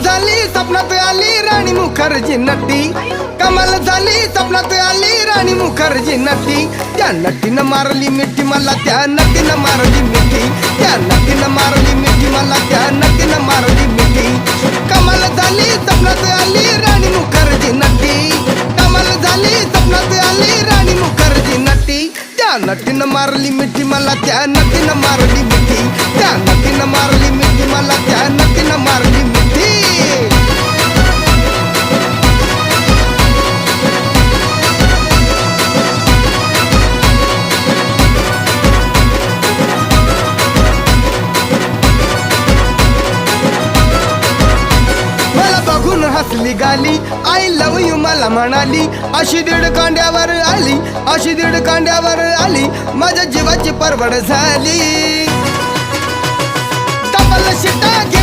झाली स्वप्नात आली राणी मुखर्जी नटी, कमाल झाली स्वप्नात आली राणी मुखर्जी नटी. त्या नटीनं मारली मिठी मला, त्या नटीनं मारली मिठी, त्या नटीनं मारली मिठी मला, त्या नटीनं मारली मिठी. कमाल झाली स्वप्नात आली राणी मुखर्जी नटी, कमाल झाली स्वप्नात आली राणी मुखर्जी नटी. त्या नटीनं मारली मिठी मला, त्या नटीनं मारली मिठी, त्या नटीनं मारली मिठी मला, त्या नटीनं मारली मिठी. मला बघून हसली गाली, आय लव यू मला म्हणाली. अशी दीड कांड्यावर आली, अशी दीड कांड्यावर आली, माझ्या जीवाची परवड झाली. डबल शिटा घे